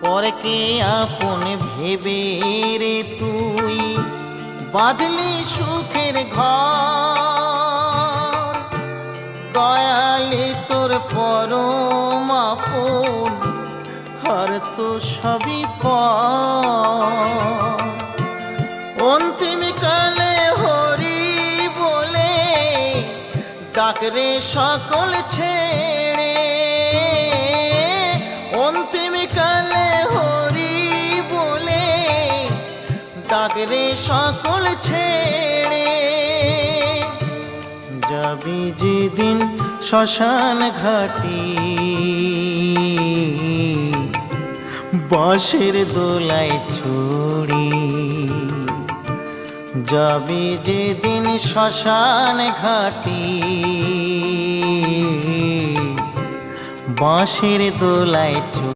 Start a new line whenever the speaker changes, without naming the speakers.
পরকে আপন ভেবে রে তুই বাঁধলি সুখের ঘর। দয়ালি তোর পরম আপন, আর তো সবই পর। অন্তিম কালে হরি বলে ডাকরে সকল ছেড়ে। অন্তিম কালে হরি বলে ডাকরে সকল ছেড়ে। যাবি যেদিন শ্মশান ঘাটি, বাঁশের দোলায় ছড়ি। যাবি যেদিন শ্মশান ঘাটি, বাঁশের দোলায়